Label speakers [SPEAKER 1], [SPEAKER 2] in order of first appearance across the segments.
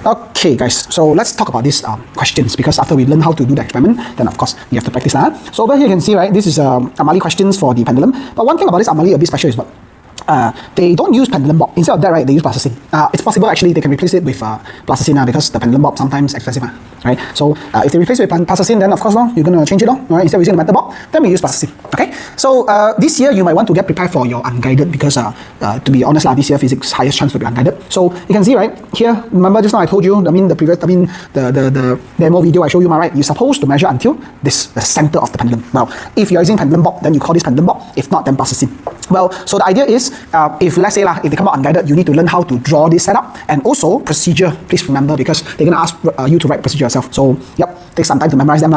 [SPEAKER 1] Okay, guys, so let's talk about these questions, because after we learn how to do the experiment, then of course you have to practice that. So over here you can see, right, this is Amali questions for the pendulum. But one thing about this Amali a bit special is what? They don't use pendulum bob. Instead of that, right, they use plasticine. It's possible actually they can replace it with plasticine because the pendulum bob sometimes expensive, right? So if they replace it with plasticine, then of course you're going to change it, right? Instead of using the metal bob, then we use plasticine. Okay. So this year you might want to get prepared for your unguided, because to be honest, this year physics highest chance to be unguided. So you can see, right here. Remember just now I told you. The demo video I showed you, right? You're supposed to measure until the center of the pendulum. Well, if you're using pendulum bob, then you call this pendulum bob. If not, then plasticine. Well, so the idea is, if let's say if they come out unguided, you need to learn how to draw this setup, and also procedure. Please remember, because they're gonna ask you to write procedure yourself. So yep, take some time to memorize them.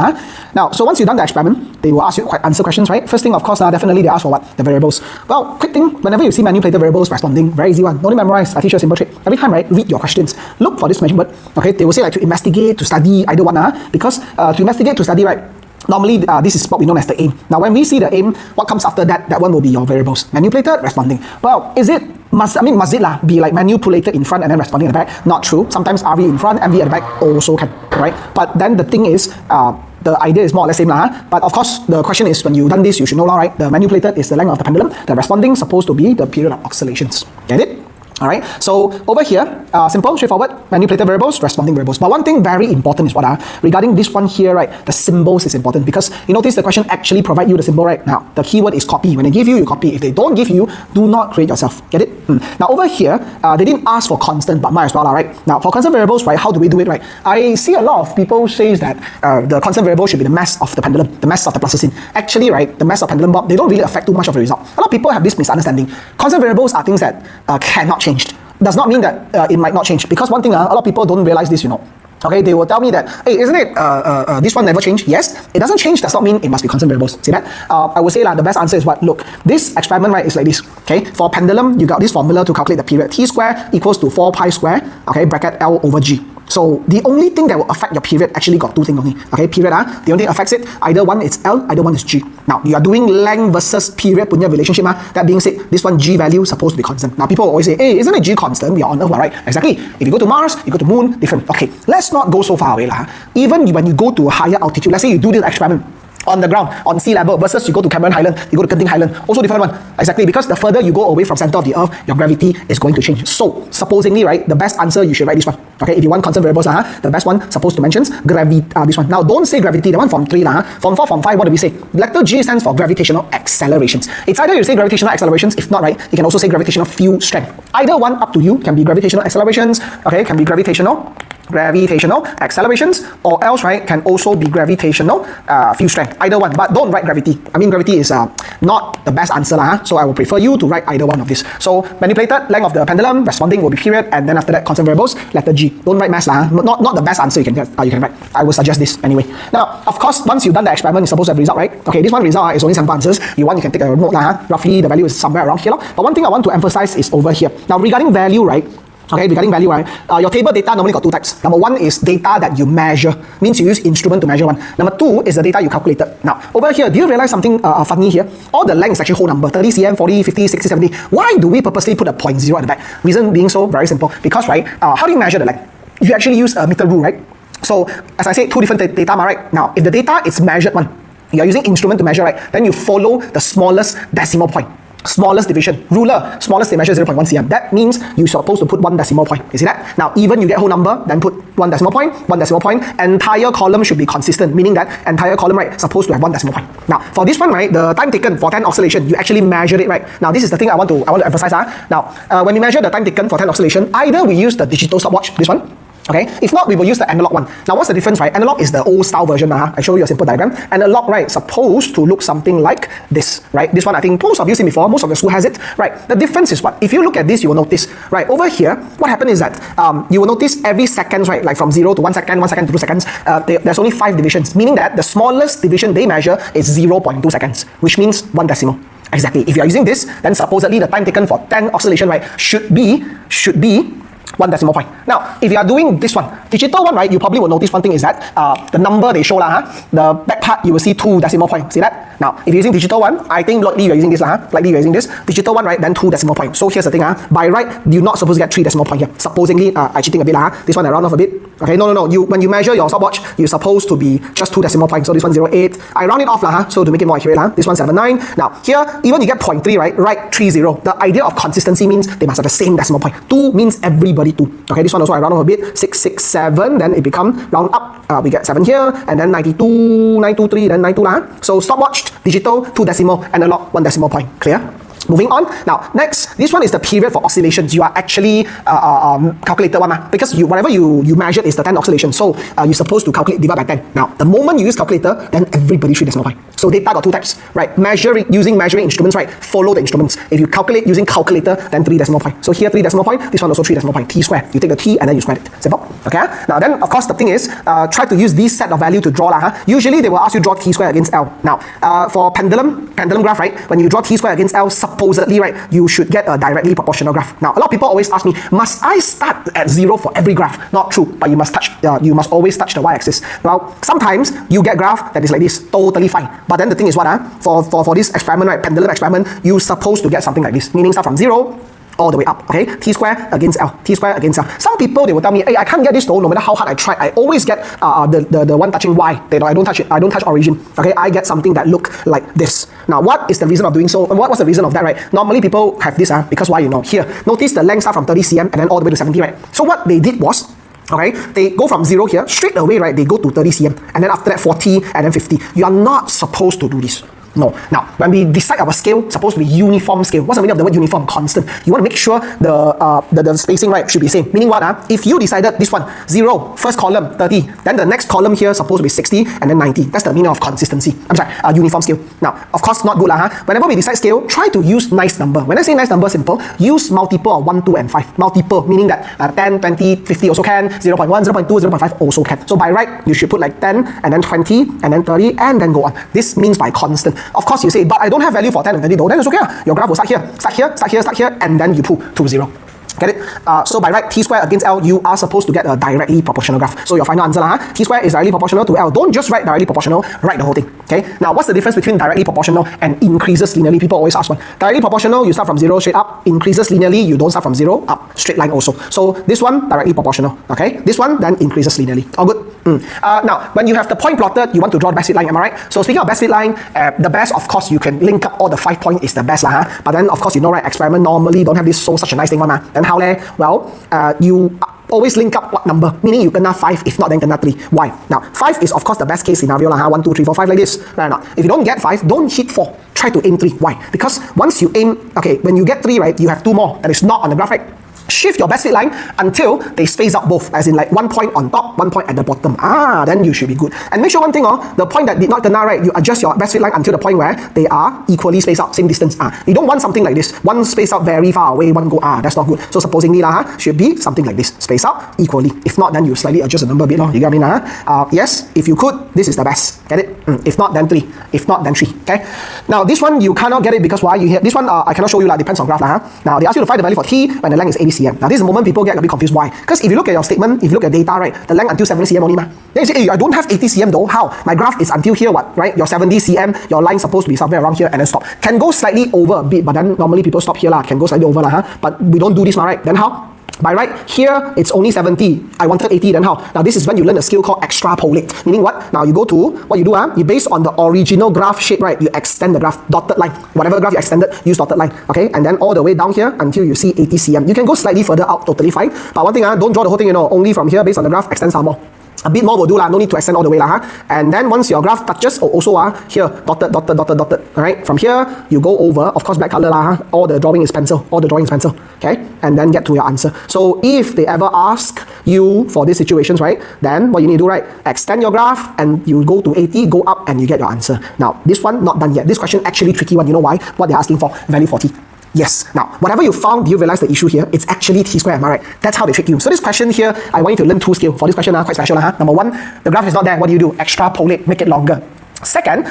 [SPEAKER 1] Now, so once you've done the experiment, they will ask you answer questions, right? First thing, of course, definitely they ask for what? The variables. Well, quick thing, whenever you see manipulated variables responding, very easy one. Don't memorize. I teach you a simple trick. Every time, right, read your questions. Look for this magic word. Okay, they will say like to investigate, to study, either one. Because to investigate, to study, right? Normally, this is what we know as the aim. Now, when we see the aim, what comes after that, that one will be your variables. Manipulated, responding. Well, must it be like manipulated in front and then responding at the back? Not true. Sometimes RV in front, MV at the back also can, right? But then the thing is, the idea is more or less same. But of course, the question is, when you've done this, you should know now, right? The manipulated is the length of the pendulum. The responding is supposed to be the period of oscillations. Get it? Alright, so over here, simple, straightforward, manipulated variables, responding variables. But one thing very important is what? Regarding this one here, right, the symbols is important, because you notice the question actually provide you the symbol, right? Now, the keyword is copy. When they give you, you copy. If they don't give you, do not create yourself. Get it? Now, over here, they didn't ask for constant, but might as well, right? Now, for constant variables, right, how do we do it, right? I see a lot of people say that the constant variable should be the mass of the pendulum, the mass of the plasticine. Actually, right, the mass of pendulum bob, they don't really affect too much of the result. A lot of people have this misunderstanding. Constant variables are things that cannot change. Does not mean that it might not change, because one thing, a lot of people don't realize this, Okay, they will tell me that, hey, isn't it this one never changed? Yes, it doesn't change, does not mean it must be constant variables. See that? I would say the best answer is what? Look, this experiment, right, is like this. Okay, for pendulum, you got this formula to calculate the period. T square equals to 4 pi square, okay, bracket L over G. So the only thing that will affect your period actually got two things only. Okay, period, the only thing affects it, either one is L, either one is G. Now, you are doing length versus period punya relationship. That being said, this one G value is supposed to be constant. Now, people always say, hey, isn't it G constant? We are on Earth, right? Exactly. If you go to Mars, you go to Moon, different. Okay, let's not go so far away. Even when you go to a higher altitude, let's say you do this experiment on the ground, on sea level, versus you go to Cameron Highland, you go to Genting Highland, also different one. Exactly, because the further you go away from center of the Earth, your gravity is going to change. So, supposingly, right, the best answer, you should write this one. Okay, if you want constant variables, the best one supposed to mention gravity, this one. Now, don't say gravity, the one from 3, from 4, from 5, what do we say? Letter G stands for gravitational accelerations. It's either you say gravitational accelerations, if not, right, you can also say gravitational field strength. Either one, up to you, can be gravitational accelerations, okay, can be gravitational accelerations, or else, right, can also be gravitational field strength. Either one, but don't write gravity. I mean, gravity is not the best answer, so I will prefer you to write either one of this. So, manipulated, length of the pendulum, responding will be period, and then after that, constant variables, letter G. Don't write mass, not the best answer you can write. I will suggest this anyway. Now, of course, once you've done the experiment, you're supposed to have a result, right? Okay, this one result is only sample answers. You can take a note, roughly the value is somewhere around here. But one thing I want to emphasize is over here. Now, regarding value, right? Okay, regarding value, right? Your table data normally got two types. Number one is data that you measure, means you use instrument to measure one. Number two is the data you calculated. Now, over here, do you realize something funny here? All the length is actually whole number, 30 cm, 40, 50, 60, 70. Why do we purposely put a 0.0 at the back? Reason being so, very simple. Because, right, how do you measure the length? You actually use a meter rule, right? So, as I said, two different data, right? Now, if the data is measured one, you are using instrument to measure, right? Then you follow the smallest decimal point. Smallest division. Ruler, smallest they measure 0.1 cm. That means you're supposed to put 1 decimal point. You see that? Now, even you get whole number, then put 1 decimal point, 1 decimal point. Entire column should be consistent, meaning that entire column, right, supposed to have 1 decimal point. Now, for this one, right, the time taken for 10 oscillation, you actually measure it, right? Now, this is the thing I want to emphasize. Now, when we measure the time taken for 10 oscillation, either we use the digital stopwatch, this one, okay? If not, we will use the analog one. Now, what's the difference, right? Analog is the old style version. I show you a simple diagram. Analog, right, supposed to look something like this, right? This one, I think most of you seen before. Most of the school has it, right? The difference is what? If you look at this, you will notice, right? Over here, what happened is that you will notice every seconds, right? Like from 0 to 1 second, 1 second to 2 seconds, there's only 5 divisions, meaning that the smallest division they measure is 0.2 seconds, which means 1 decimal. Exactly. If you are using this, then supposedly the time taken for 10 oscillation, right, should be 1 decimal point. Now, if you are doing this one, digital one, right, you probably will notice one thing is that the number they show, the back part, you will see 2 decimal point. See that? Now, if you're using digital one, I think likely you're using this, likely you're using this. Digital one, right, then 2 decimal point. So here's the thing, by right, you're not supposed to get 3 decimal point here. Supposingly, I'm cheating a bit, this one I round off a bit. Okay, no. When you measure your stopwatch, you're supposed to be just 2 decimal points. So this one 0.8. I round it off, so to make it more accurate, this one 7.9. Now, here, even you get 0.3, right, write 30. The idea of consistency means they must have the same decimal point. 2 means everybody 2. Okay, this one also I round off a bit, 667, then it become round up, we get 7 here, and then 92, 923, then 92 So stopwatch, digital, 2 decimal, analog, 1 decimal point. Clear? Moving on. Now, next, this one is the period for oscillations. You are actually calculated one, because whatever you measured is the 10 oscillations. So you're supposed to calculate divide by 10. Now, the moment you use calculator, then everybody 3 decimal point. So data got 2 types, right? Using measuring instruments, right? Follow the instruments. If you calculate using calculator, then 3 decimal point. So here 3 decimal point. This one also 3 decimal point. T square. You take the t and then you square it. Simple. Okay. Now then, of course, the thing is, try to use this set of value to draw Usually they will ask you draw t square against L. Now, for pendulum graph, right? When you draw t square against L, supposedly, right, you should get a directly proportional graph. Now, a lot of people always ask me, must I start at 0 for every graph? Not true, but you must always touch the y-axis. Well, sometimes you get graph that is like this, totally fine. But then the thing is what, for this experiment, right, pendulum experiment, you're supposed to get something like this, meaning start from 0 all the way up, okay? T square against L, T square against L. Some people, they will tell me, hey, I can't get this though, no matter how hard I try. I always get the one touching Y. I don't touch it, I don't touch origin, okay? I get something that look like this. Now, what is the reason of doing so? What was the reason of that, right? Normally, people have this, because why, Here, notice the length start from 30 cm and then all the way to 70, right? So what they did was, okay, they go from 0 here, straight away, right, they go to 30 cm, and then after that 40, and then 50. You are not supposed to do this. No. Now, when we decide our scale, supposed to be uniform scale. What's the meaning of the word uniform? Constant. You want to make sure the spacing, right, should be same. Meaning what? If you decided this one, 0, first column, 30, then the next column here supposed to be 60, and then 90. That's the meaning of consistency. I'm sorry, uniform scale. Now, of course, not good. Whenever we decide scale, try to use nice number. When I say nice number, simple, use multiple of 1, 2, and 5. Multiple, meaning that 10, 20, 50 also can, 0.1, 0.2, 0.5 also can. So by right, you should put like 10, and then 20, and then 30, and then go on. This means by constant. Of course, you say, but I don't have value for 10 and 20 though. Then it's okay. Your graph will start here, and then you pull to 0. Get it? So by right, T square against L, you are supposed to get a directly proportional graph. So your final answer, T square is directly proportional to L. Don't just write directly proportional, write the whole thing. Okay? Now, what's the difference between directly proportional and increases linearly? People always ask one. Directly proportional, you start from 0 straight up. Increases linearly, you don't start from 0 up, straight line also. So this one, directly proportional. Okay? This one, then increases linearly. All good? Now, when you have the point plotted, you want to draw the best fit line, am I right? So speaking of best fit line, the best, of course, you can link up all the 5 points is the best. But then, of course, right, experiment normally don't have this such a nice thing. Then how there? Well, you always link up what number? Meaning you kena 5, if not then kena 3. Why? Now, 5 is of course the best case scenario. 1, 2, 3, 4, 5 like this. Right now, if you don't get 5, don't hit 4. Try to aim 3. Why? Because once you aim, okay, when you get 3, right, you have 2 more that is not on the graph, right? Shift your best fit line until they space out both, as in like 1 point on top, 1 point at the bottom. Then you should be good. And make sure one thing, the point that did not kena, right, you adjust your best fit line until the point where they are equally spaced out, same distance. You don't want something like this. One space out very far away, one go, that's not good. So supposingly, should be something like this, space out equally. If not, then you slightly adjust the number a bit, you get what I mean? Yes, if you could, this is the best. Get it? If not, then 3. If not, then 3. Okay? Now, this one, you cannot get it because why? This one, I cannot show you, depends on graph. Now, they ask you to find the value for t when the length is 80 cm. Now, this is the moment people get a bit confused. Why? Because if you look at your statement, if you look at data, right, the length until 70 cm only, then you say, hey, I don't have 80 cm though. How? My graph is until here, what? Right? Your 70 cm, your line supposed to be somewhere around here and then stop. Can go slightly over a bit, but then normally people stop here, can go slightly over, but we don't do this, right? Then how? By right, here it's only 70. I wanted 80, then how? Now this is when you learn a skill called extrapolate. Meaning what? Now you go to, what you do, you base on the original graph shape, right? You extend the graph, dotted line. Whatever graph you extended, use dotted line. Okay? And then all the way down here until you see 80 cm. You can go slightly further out, totally fine. But one thing, don't draw the whole thing, only from here based on the graph, extend some more. A bit more will do, no need to extend all the way. And then once your graph touches, also here, dotted. Alright, from here, you go over, of course, black color, all the drawing is pencil, okay? And then get to your answer. So if they ever ask you for these situations, right, then what you need to do, right, extend your graph and you go to 80, go up and you get your answer. Now, this one, not done yet. This question actually tricky one. You know why? What they're asking for, value for t. Yes. Now, whatever you found, do you realize the issue here? It's actually t square, am I right? That's how they trick you. So this question here, I want you to learn 2 skills. For this question, quite special. Number 1, the graph is not there. What do? Extrapolate, make it longer. Second,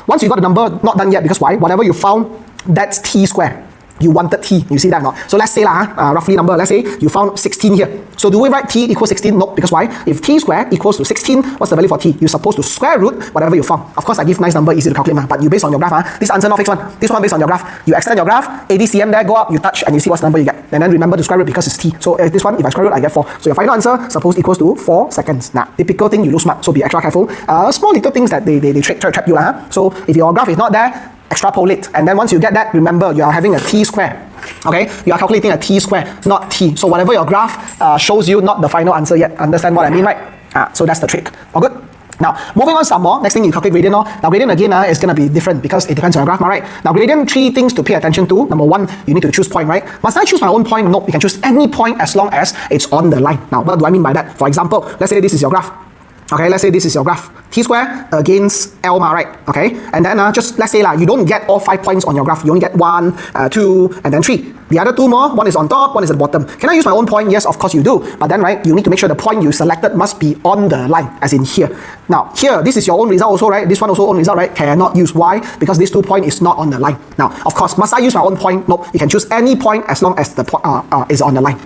[SPEAKER 1] once you got the number, not done yet, because why? Whatever you found, that's t square. you wanted t. You see that or not? So let's say roughly number, let's say you found 16 here. So do we write t equals 16? No, because why? If t squared equals to 16, what's the value for t? You're supposed to square root whatever you found. Of course, I give nice number, easy to calculate, but you based on your graph. This answer not fixed one. This one based on your graph. You extend your graph, 80 cm there, go up, you touch, and you see what's the number you get. And then remember to square root because it's t. So this one, if I square root, I get 4. So your final answer, suppose equals to 4 seconds. Now, typical thing, you lose smart, so be extra careful. Small little things that they trap you. So if your graph is not there, extrapolate. And then once you get that, remember you are having a t square. Okay, you are calculating a t square, not t. So whatever your graph shows you, not the final answer yet. Understand what I mean, right? So that's the trick. All good? Now, moving on some more. Next thing you calculate gradient. Now, gradient again is going to be different because it depends on your graph, right? Now, gradient, 3 things to pay attention to. Number 1, you need to choose point, right? Must I choose my own point? No, you can choose any point as long as it's on the line. Now, what do I mean by that? For example, let's say this is your graph. Okay, let's say this is your graph. T square against L, right? Okay, and then just let's say you don't get all 5 points on your graph. You only get 1, 2, and then 3. The other 2 more, one is on top, one is at the bottom. Can I use my own point? Yes, of course you do. But then, right, you need to make sure the point you selected must be on the line, as in here. Now, here, this is your own result also, right? This one also own result, right? Cannot use. Why? Because this 2 point is not on the line. Now, of course, must I use my own point? No, you can choose any point as long as the point is on the line.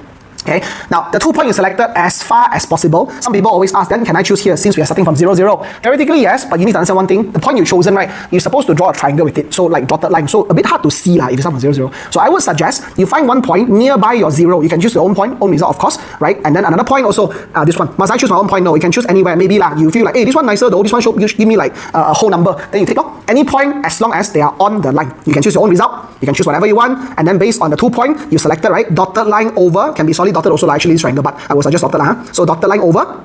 [SPEAKER 1] Okay, now the 2 point you selected as far as possible. Some people always ask, then can I choose here since we are starting from 0, 0? Theoretically, yes, but you need to understand one thing. The point you've chosen, right, you're supposed to draw a triangle with it. So like dotted line. So a bit hard to see if you start from 0, 0. So I would suggest you find one point nearby your 0. You can choose your own point, own result, of course, right? And then another point also, this one. Must I choose my own point? No, you can choose anywhere. Maybe you feel like, hey, this one nicer though. This one should give me like a whole number. Then you take any point as long as they are on the line. You can choose your own result. You can choose whatever you want. And then based on the 2 point you selected, right, dotted line over, can be solid dotted also, actually this triangle, but I will suggest dotted line. So dotted line over,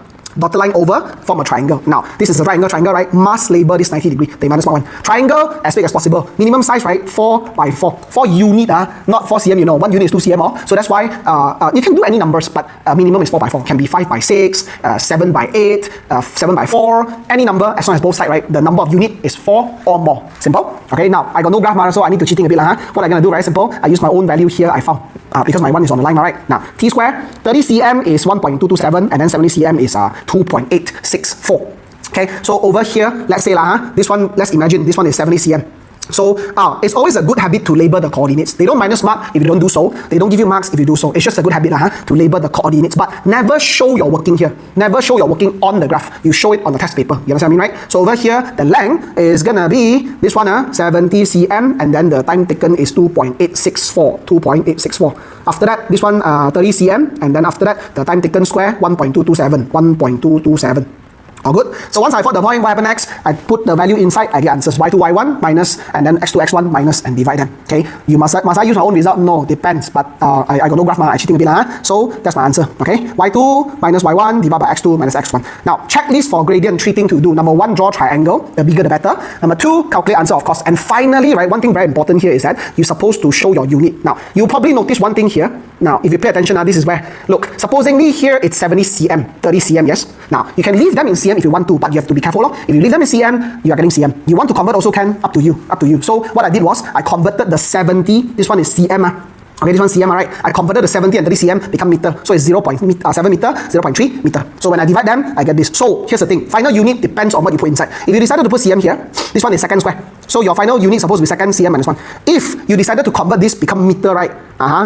[SPEAKER 1] form a triangle. Now, this is a triangle, right? Must label this 90 degree. They minus 1. Triangle as big as possible. Minimum size, right? 4 by 4. 4 unit, not 4 cm, 1 unit is 2 cm. So that's why you can do any numbers, but minimum is 4 by 4. Can be 5 by 6, 7 by 8, 7 by 4. Any number, as long as both sides, right? The number of unit is 4 or more. Simple. Okay, now I got no graph, so I need to cheating a bit. What I'm going to do, very simple. I use my own value here, I found. Because my one is on the line, right? Now, t square, 30 cm is 1.227, and then 70 cm is 2.864. Okay, so over here, let's say this one, let's imagine this one is 70 cm. So it's always a good habit to label the coordinates. They don't minus mark if you don't do so. They don't give you marks if you do so. It's just a good habit to label the coordinates. But never show your working here. Never show your working on the graph. You show it on the test paper. You understand what I mean, right? So over here, the length is gonna be this one, 70 cm, and then the time taken is 2.864. 2.864. After that, this one 30 cm, and then after that, the time taken square 1.227. 1.227. All good. So once I found the point, what happened next? I put the value inside, I get answers. y2, y1 minus, and then x2, x1 minus, and divide them. Okay. You must I use my own result? No, depends. But I got no graph, I'm cheating a bit. So that's my answer. Okay. y2 minus y1 divided by x2 minus x1. Now, checklist for gradient, 3 things to do. Number 1, draw triangle. The bigger the better. Number 2, calculate answer, of course. And finally, right, one thing very important here is that you're supposed to show your unit. Now, you probably notice one thing here. Now, if you pay attention, this is where, look, supposingly here it's 70 cm, 30 cm, yes? Now, you can leave them in cm if you want to, but you have to be careful. If you leave them in cm, you are getting cm. You want to convert also can, up to you. So what I did was, I converted the 70, this one is cm. Okay, this one cm, right? I converted the 70 and 30 cm become meter. So it's 0.7 meter, 0.3 meter. So when I divide them, I get this. So here's the thing. Final unit depends on what you put inside. If you decided to put cm here, this one is second square. So your final unit is supposed to be second cm minus 1. If you decided to convert this become meter, right?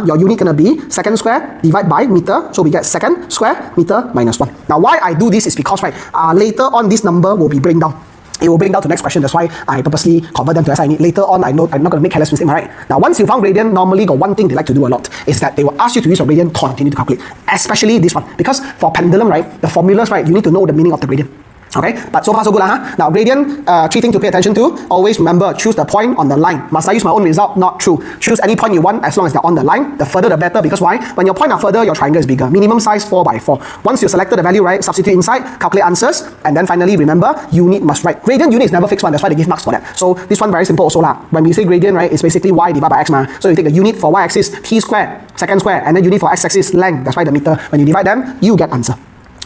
[SPEAKER 1] Your unit gonna be second square divided by meter. So we get second square meter minus 1. Now why I do this is because, right, later on this number will be break down. It will bring down to the next question. That's why I purposely convert them to SI. Later on, I know I'm not going to make careless mistake, right? Now, once you found gradient, normally got one thing they like to do a lot is that they will ask you to use your gradient, continue to calculate. Especially this one. Because for pendulum, right, the formulas, right, you need to know the meaning of the gradient. Okay, but so far so good. Now, gradient, 3 things to pay attention to. Always remember, choose the point on the line. Must I use my own result? Not true. Choose any point you want as long as they're on the line. The further the better, because why? When your point are further, your triangle is bigger. Minimum size 4 by 4. Once you selected the value, right, substitute inside, calculate answers, and then finally remember, unit must write. Gradient unit is never fixed one. That's why they give marks for that. So this one very simple also lah. When we say gradient, right, it's basically y divided by x ma. So you take the unit for y-axis t square, second square, and then unit for x-axis length. That's why the meter. When you divide them, you get answer.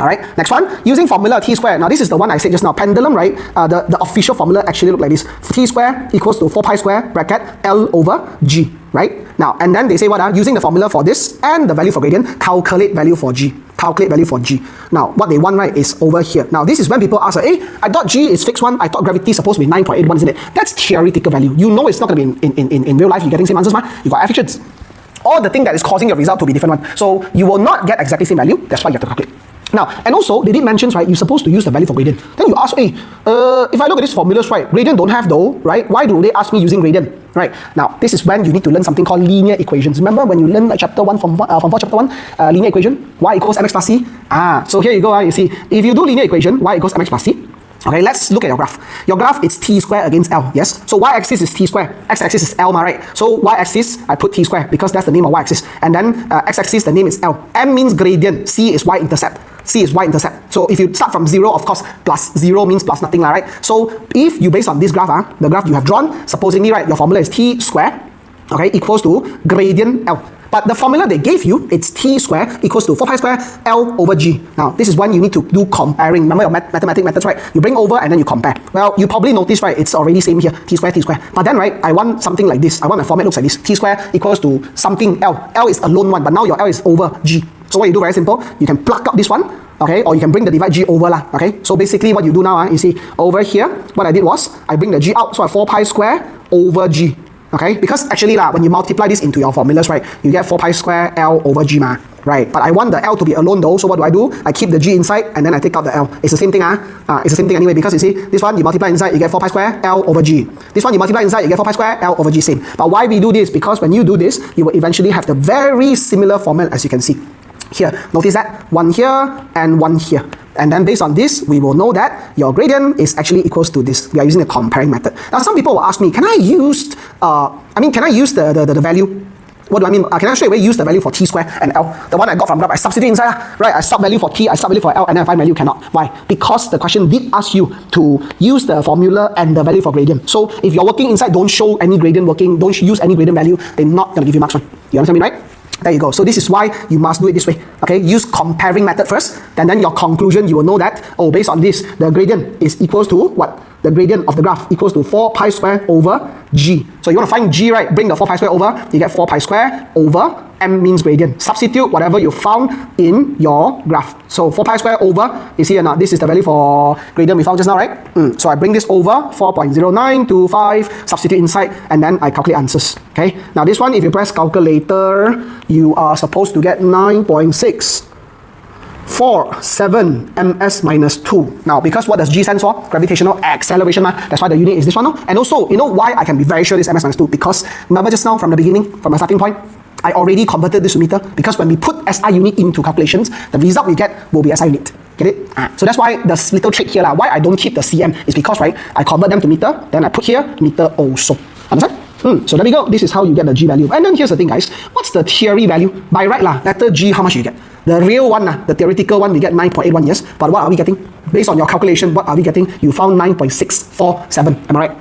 [SPEAKER 1] Alright, next one, using formula t square. Now this is the one I said just now, pendulum, right? The official formula actually look like this. T square equals to 4 pi square bracket L over G, right? Now, and then they say what? Using the formula for this and the value for gradient, calculate value for G. calculate value for G. Now, what they want, right, is over here. Now, this is when people ask, hey, I thought G is fixed 1, I thought gravity is supposed to be 9.81, isn't it? That's theoretical value. You know it's not going to be in real life, you're getting same answers, you got efficiency. Or the thing that is causing your result to be different one. So, you will not get exactly same value, that's why you have to calculate. Now, and also, they did mention, right, you're supposed to use the value for gradient. Then you ask, hey, if I look at these formulas, right, gradient don't have though, right? Why do they ask me using gradient, right? Now, this is when you need to learn something called linear equations. Remember when you learn like chapter 1 from 4 chapter 1, linear equation, y equals mx plus c? So here you go, you see, if you do linear equation, y equals mx plus c, okay, let's look at your graph. Your graph is t square against L, yes? So y-axis is t square, x-axis is L, right? So y-axis, I put t square because that's the name of y-axis. And then x-axis, the name is L. M means gradient, C is y-intercept. C is y-intercept. So if you start from 0, of course, plus 0 means plus nothing, right? So if you base on this graph, the graph you have drawn, supposedly, right, your formula is t square, okay, equals to gradient L. But the formula they gave you, it's t square equals to 4 pi square L over G. Now, this is when you need to do comparing. Remember your mathematical methods, right? You bring over and then you compare. Well, you probably notice, right, it's already same here, t square, t square. But then, right, I want something like this. I want my format looks like this. T square equals to something L. L is a lone one, but now your L is over G. So what you do, very simple, you can pluck up this one, okay, or you can bring the divide G over lah, okay. So basically what you do now, you see, over here, what I did was, I bring the G out, so I 4 pi square over G. Okay, because actually when you multiply this into your formulas, right, you get 4 pi square L over G right? But I want the L to be alone though, so what do? I keep the G inside and then I take out the L. It's the same thing, it's the same thing anyway, because you see, this one you multiply inside, you get 4 pi square L over G. This one you multiply inside, you get 4 pi square L over G, same. But why we do this? Because when you do this, you will eventually have the very similar format as you can see. Here, notice that, one here and one here. And then based on this, we will know that your gradient is actually equals to this. We are using the comparing method. Now some people will ask me, can I use the value? What do I mean? Can I straight away use the value for t square and L? The one I got from graph, I substitute inside, right? I sub value for t, I sub value for L, and then I find value cannot. Why? Because the question did ask you to use the formula and the value for gradient. So if you're working inside, don't show any gradient working, don't use any gradient value, they're not going to give you marks one. You understand me, right? There you go. So this is why you must do it this way. Okay, use comparing method first, and then your conclusion, you will know that, oh, based on this, the gradient is equals to what? The gradient of the graph equals to 4 pi square over G. So you want to find G, right? Bring the 4 pi square over, you get 4 pi square over M means gradient. Substitute whatever you found in your graph. So 4 pi square over, you see or not, this is the value for gradient we found just now, right? So I bring this over, 4.0925, substitute inside, and then I calculate answers. Okay, now this one, if you press calculator, you are supposed to get 9.647 ms minus 2. Now, because what does G stand for? Gravitational acceleration. That's why the unit is this one. No? And also, you know why I can be very sure this ms minus 2? Because remember just now from the beginning, from my starting point, I already converted this to meter. Because when we put SI unit into calculations, the result we get will be SI unit. Get it? So that's why the little trick here, why I don't keep the cm is because, right, I convert them to meter, then I put here meter also. Understand? So there we go. This is how you get the G value. And then here's the thing, guys. What's the theory value? By right, letter G, how much you get? The real one, the theoretical one, we get 9.81, yes. But what are we getting? Based on your calculation, what are we getting? You found 9.647. Am I right?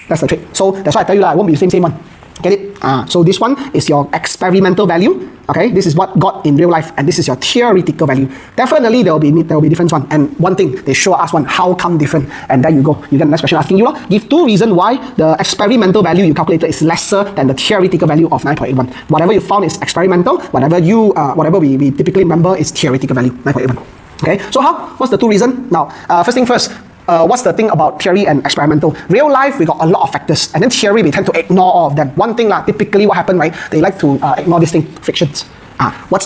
[SPEAKER 1] That's the trick. So that's why I tell you, it won't be the same one. Get it? So this one is your experimental value. Okay, this is what got in real life, and this is your theoretical value. Definitely there will be difference one. And one thing, they sure ask one, how come different? And there you go. You get the next question asking you, give 2 reasons why the experimental value you calculated is lesser than the theoretical value of 9.81. Whatever you found is experimental. Whatever we typically remember is theoretical value 9.81. Okay, so what's the 2 reasons? Now, first thing first. What's the thing about theory and experimental? Real life, we got a lot of factors, and then theory, we tend to ignore all of them. One thing, typically what happened, right? They like to ignore this thing, frictions.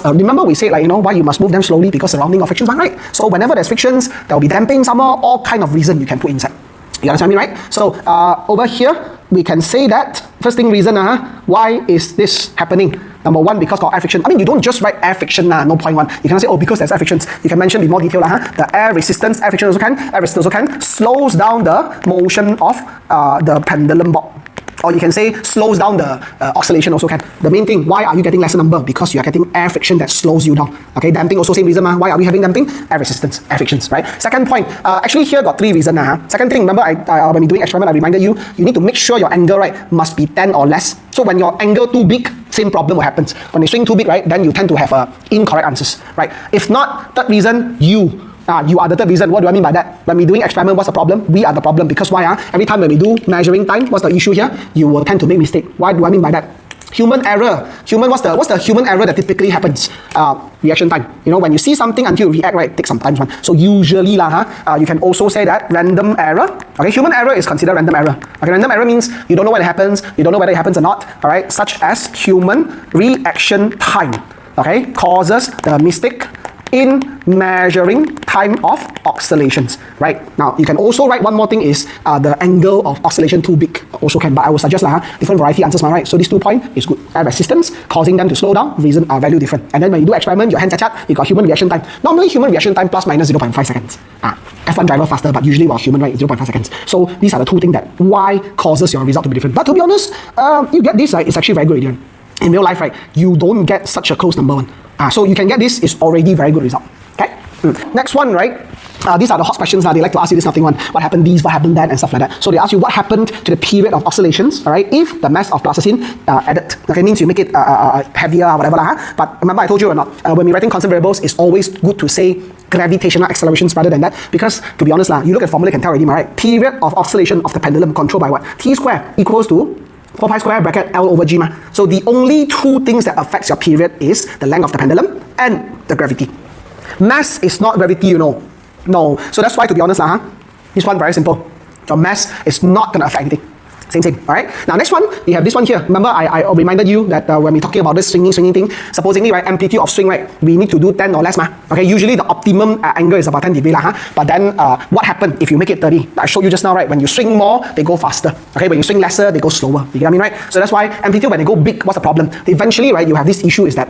[SPEAKER 1] Remember we said, why you must move them slowly because surrounding of frictions, right? So whenever there's frictions, there will be damping, all kind of reason you can put inside. You understand me, right? So over here, we can say that first thing reason, why is this happening? Number 1, because of air friction. I mean, you don't just write air friction, no point one. You cannot say, oh, because there's air frictions. You can mention in more detail, the air resistance, air friction also can, air resistance also can, slows down the motion of the pendulum bob. Or you can say slows down the oscillation also can. The main thing, why are you getting lesser number? Because you are getting air friction that slows you down. Okay, damping also same reason. Why are we having damping? Air resistance, air frictions, right? Second point, actually here got 3 reasons. Second thing, remember when we doing experiment, I reminded you, you need to make sure your angle, right, must be 10 or less. So when your angle too big, same problem will happen. When you swing too big, right, then you tend to have incorrect answers, right? If not, third reason, you are the third reason. What do I mean by that? When we're doing experiment, what's the problem? We are the problem. Because why? Every time when we do measuring time, what's the issue here? You will tend to make mistake. Why do I mean by that? Human error. What's the human error that typically happens? Reaction time. You know, when you see something until you react, right, it takes some time. So usually you can also say that random error. Okay, human error is considered random error. Okay, random error means you don't know when it happens, you don't know whether it happens or not. All right, such as human reaction time. Okay, causes the mistake in measuring time of oscillations, right? Now, you can also write one more thing is the angle of oscillation too big. Also can, but I will suggest different variety answers, right? So this 2 point is good. Air resistance, causing them to slow down, reason value different. And then when you do experiment, your hand chat, you got human reaction time. Normally, human reaction time plus minus 0.5 seconds. F1 driver faster, but usually while human, right, 0.5 seconds. So these are the 2 things that why causes your result to be different. But to be honest, you get this, right, it's actually very good. In real life, right, you don't get such a close number one. So you can get this, is already very good result. Okay. Next one, right? These are the hot questions. They like to ask you this nothing one. What happened this, what happened that, and stuff like that. So they ask you what happened to the period of oscillations, all right, if the mass of plasticine added. Okay, means you make it heavier or whatever. But remember I told you or not, when we're writing constant variables, it's always good to say gravitational accelerations rather than that, because to be honest, you look at formula, you can tell already, right? Period of oscillation of the pendulum controlled by what? T square equals to 4 pi square bracket L over G. So the only 2 things that affects your period is the length of the pendulum and the gravity. Mass is not gravity, you know. No. So that's why, to be honest, this one very simple. Your mass is not going to affect anything. Same. Alright? Now next one, we have this one here. Remember, I reminded you that when we're talking about this swinging thing, supposedly, right, amplitude of swing, right, we need to do 10 or less. Okay, usually the optimum angle is about 10 degrees. But then what happened if you make it 30? I showed you just now, right? When you swing more, they go faster. Okay, when you swing lesser, they go slower. You get what I mean, right? So that's why amplitude, when they go big, what's the problem? Eventually, right, you have this issue is that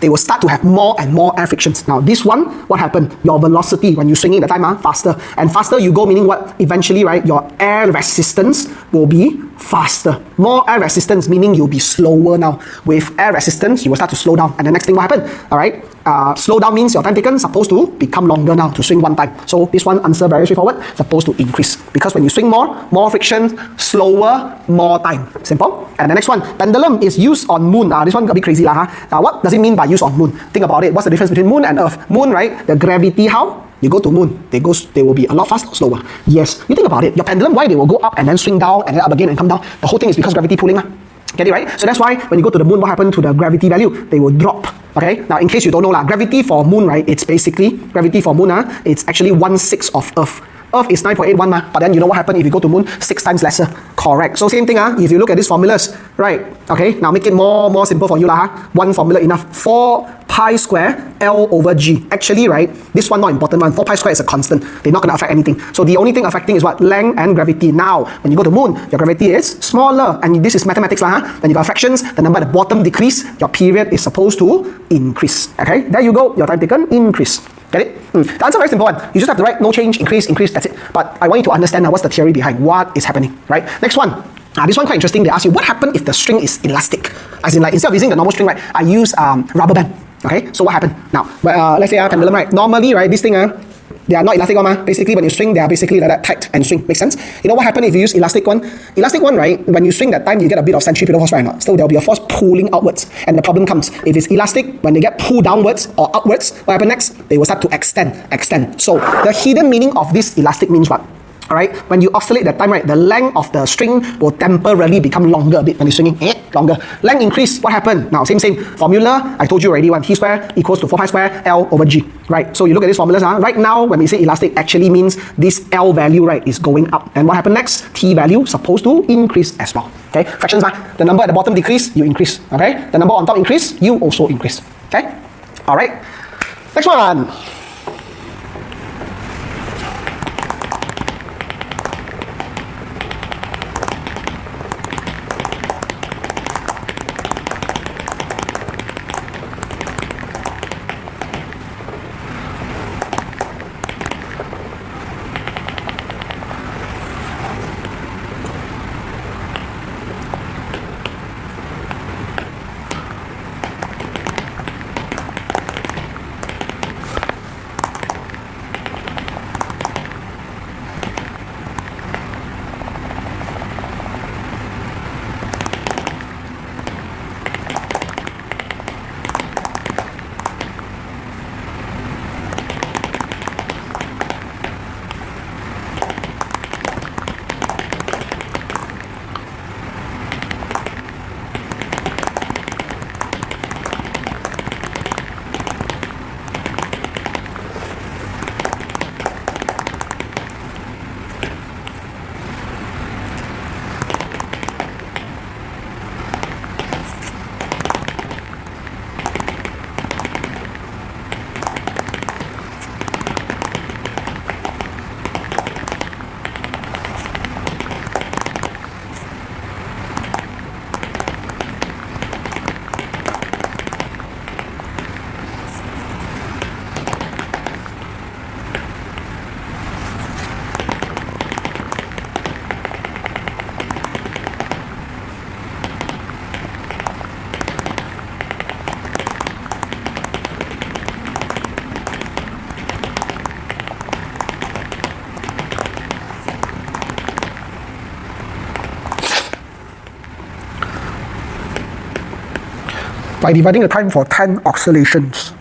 [SPEAKER 1] they will start to have more and more air frictions. Now this one, what happened? Your velocity when you swing it the time faster. And faster you go, meaning what? Eventually, right, your air resistance will be faster. More air resistance, meaning you'll be slower now. With air resistance, you will start to slow down. And the next thing what happened? Alright, slow down means your time taken supposed to become longer now to swing one time. So this one answer very straightforward, supposed to increase. Because when you swing more friction, slower, more time. Simple. And the next one, pendulum is used on moon. This one a bit crazy what does it mean by use on moon? Think about it. What's the difference between moon and earth? Moon, right? The gravity, how? You go to moon, they will be a lot faster, slower. Yes, you think about it. Your pendulum, why they will go up and then swing down and then up again and come down? The whole thing is because gravity pulling. Get it, right? So that's why when you go to the moon, what happened to the gravity value? They will drop. Okay? Now, in case you don't know, gravity for moon, right? It's basically, gravity for moon, it's actually 1/6 of Earth. Earth is 9.81, but then you know what happened if you go to moon? 6 times lesser. Correct. So same thing, if you look at these formulas, right? Okay, now make it more simple for you, One formula enough. 4 pi square L over G. Actually, right, this one not important one. 4 pi square is a constant. They're not going to affect anything. So the only thing affecting is what? Length and gravity. Now, when you go to moon, your gravity is smaller. And this is mathematics, Then you got fractions, the number at the bottom decrease, your period is supposed to increase. Okay, there you go. Your time taken increase. Get it? The answer is very simple one. You just have to write no change, increase, that's it. But I want you to understand what's the theory behind what is happening, right? Next one. This one quite interesting. They ask you what happened if the string is elastic? As in, instead of using the normal string, right, I use rubber band. Okay, so what happened? Now, let's say pendulum, right? Normally, right, this thing, they are not elastic one. Basically, when you swing, they are basically like that, tight and swing. Makes sense? You know what happened if you use elastic one? Elastic one, right? When you swing that time, you get a bit of centripetal force, right? Not? So there will be a force pulling outwards. And the problem comes, if it's elastic, when they get pulled downwards or upwards, what happens next? They will start to extend. So the hidden meaning of this elastic means what? Alright, when you oscillate that time, right, the length of the string will temporarily become longer a bit when you're swinging, longer. Length increase, what happened? Now, same formula, I told you already, T square equals to 4 pi square L over G, right? So you look at these formulas, right now, when we say elastic, actually means this L value, right, is going up. And what happened next? T value supposed to increase as well, okay? Fractions, the number at the bottom decrease, you increase, okay? The number on top increase, you also increase, okay? Alright, next one. by dividing the time for 10 oscillations.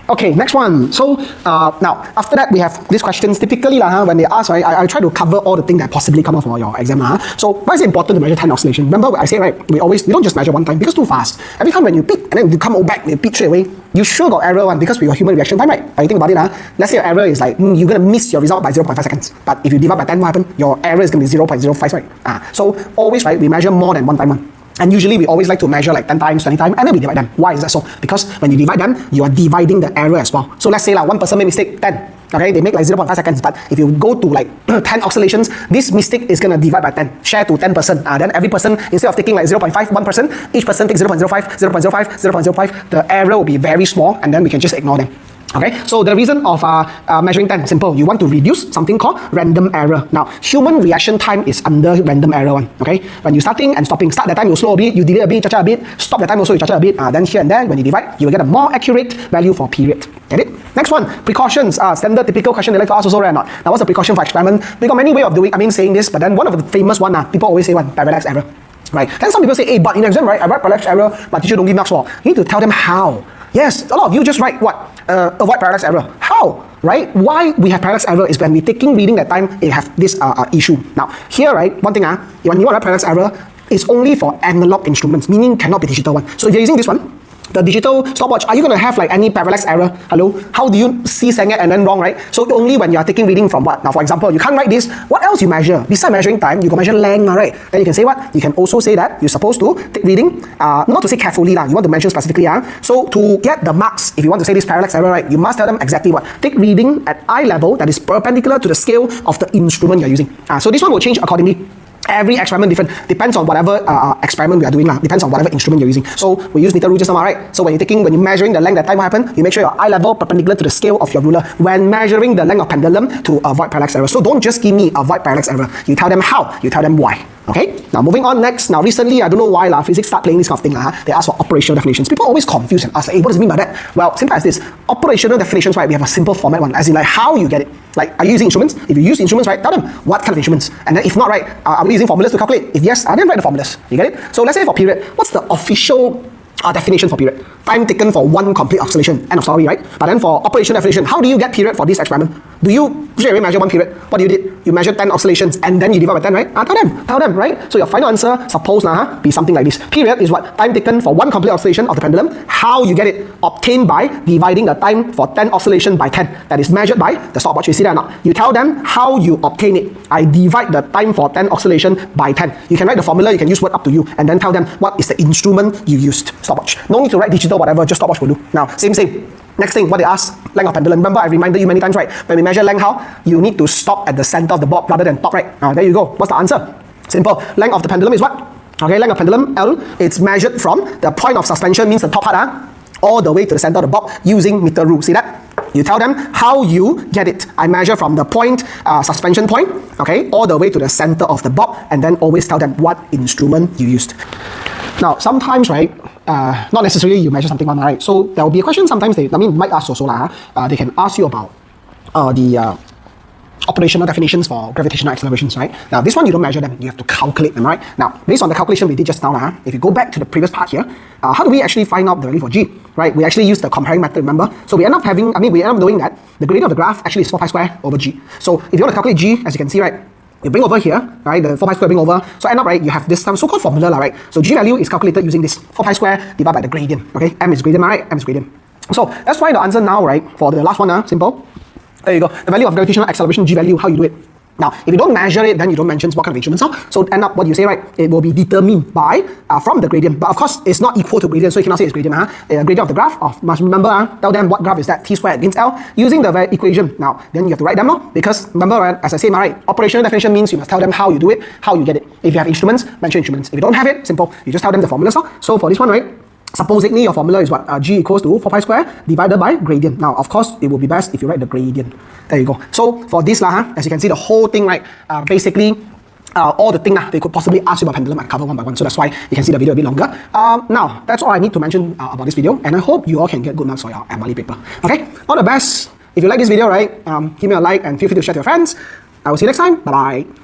[SPEAKER 1] Okay, next one. So now, after that, we have these questions. Typically, when they ask, right, I try to cover all the things that possibly come out for your exam. So why is it important to measure 10 oscillation? Remember, I say, right, we don't just measure one time because too fast. Every time when you peak, and then you come back, you peak straight away, you sure got error one because we got human reaction time, right? You think about it, let's say your error is like, you're going to miss your result by 0.5 seconds. But if you divide by 10, what happens? Your error is going to be 0.05, right? So always, right, we measure more than one time one. And usually we always like to measure like 10 times, 20 times, and then we divide them. Why is that so? Because when you divide them, you are dividing the error as well. So let's say like one person made mistake 10. Okay, they make like 0.5 seconds, but if you go to like 10 oscillations, this mistake is going to divide by 10, share to 10%. Then every person, instead of taking like 0.5, 1%, each person takes 0.05, 0.05, 0.05, the error will be very small, and then we can just ignore them. Okay, so the reason of measuring 10, simple. You want to reduce something called random error. Now, human reaction time is under random error one. Okay, when you starting and stopping, start the time you slow a bit, you delay a bit, cha-cha a bit, stop the time also you cha-cha a bit. Then here and there, when you divide, you will get a more accurate value for period. Get it? Next one, precautions. Standard typical question they like to ask also, right or not? Now, what's the precaution for experiment? We got many ways of doing. Saying this, but then one of the famous one, people always say one, parallax error. Right? Then some people say, hey, but in exam, right, I write parallax error, but teacher don't give marks for. You need to tell them how. Yes, a lot of you just write what? Avoid parallax error. How? Right? Why we have parallax error is when we're taking reading that time, it have this issue. Now, here, right, one thing, when you want to parallax error, it's only for analog instruments, meaning cannot be digital one. So if you're using this one, the digital stopwatch, are you going to have like any parallax error? Hello? How do you see Senget and then wrong, right? So only when you are taking reading from what? Now, for example, you can't write this. What else you measure? Besides measuring time, you can measure length, right? Then you can say what? You can also say that you're supposed to take reading, not to say carefully, you want to mention specifically. So to get the marks, if you want to say this parallax error, right, you must tell them exactly what? Take reading at eye level that is perpendicular to the scale of the instrument you're using. So this one will change accordingly. Every experiment different, depends on whatever experiment we are doing, depends on whatever instrument you're using. So we use meter rule just now, right? So when you're measuring the length, that time what happen, you make sure your eye level perpendicular to the scale of your ruler when measuring the length of pendulum to avoid parallax error. So don't just give me avoid parallax error. You tell them how, you tell them why. Okay, now moving on next. Now recently, I don't know why physics start playing this kind of thing. They ask for operational definitions. People always confuse and ask, hey, what does it mean by that? Well, simple as this. Operational definitions, right, we have a simple format one, as in like how you get it. Like, are you using instruments? If you use instruments, right, tell them what kind of instruments. And then if not, right, are we using formulas to calculate? If yes, then write the formulas. You get it? So let's say for period, what's the official definition for period? Time taken for one complete oscillation. End of story, right? But then for operational definition, how do you get period for this experiment? Do you straight away measure one period? What do you did? You measure 10 oscillations and then you divide by 10, right? Tell them, right? So your final answer, suppose be something like this. Period is what? Time taken for one complete oscillation of the pendulum. How you get it? Obtained by dividing the time for 10 oscillations by 10. That is measured by the stopwatch. You see that or not? You tell them how you obtain it. I divide the time for 10 oscillations by 10. You can write the formula, you can use word up to you, and then tell them what is the instrument you used. Stopwatch. No need to write digital, whatever, just stopwatch will do. Now, same. Next thing, what they ask, length of pendulum. Remember, I reminded you many times, right? When we measure length, how? You need to stop at the center of the bob rather than top, right? Now, there you go. What's the answer? Simple. Length of the pendulum is what? Okay, length of pendulum, L. It's measured from the point of suspension, means the top part, all the way to the center of the bob using meter rule. See that? You tell them how you get it. I measure from the point, suspension point, okay, all the way to the center of the bob, and then always tell them what instrument you used. Now, sometimes, right, not necessarily you measure something on, right? So there will be a question sometimes they might ask also, they can ask you about operational definitions for gravitational accelerations, right? Now, this one you don't measure them, you have to calculate them, right? Now, based on the calculation we did just now, if you go back to the previous part here, how do we actually find out the value for G, right? We actually use the comparing method, remember? So we end up knowing that the gradient of the graph actually is 4 pi square over G. So if you want to calculate G, as you can see, right, you bring over here, right, the 4 pi square bring over, so end up, right, you have this so-called formula, right? So G value is calculated using this 4 pi square divided by the gradient, okay? M is gradient, right? M is gradient. So let's find the answer now, right, for the last one, simple. There you go. The value of gravitational acceleration, G value, how you do it. Now, if you don't measure it, then you don't mention what kind of instruments are. So end up what you say, right, it will be determined by, from the gradient. But of course, it's not equal to gradient, so you cannot say it's gradient. Gradient of the graph, must remember, tell them what graph is that, t squared against L, using the equation. Now, then you have to write them now, because remember, right, as I say, right, operational definition means you must tell them how you do it, how you get it. If you have instruments, mention instruments. If you don't have it, simple, you just tell them the formulas. So for this one, right, supposedly your formula is what? G equals to 4 pi square divided by gradient. Now, of course, it will be best if you write the gradient. There you go. So for this, as you can see, the whole thing, right, basically, all the thing they could possibly ask you about pendulum, I cover one by one. So that's why you can see the video a bit longer. Now, that's all I need to mention about this video. And I hope you all can get good marks for your Amali paper. Okay? All the best. If you like this video, right, give me a like and feel free to share to your friends. I will see you next time. Bye-bye.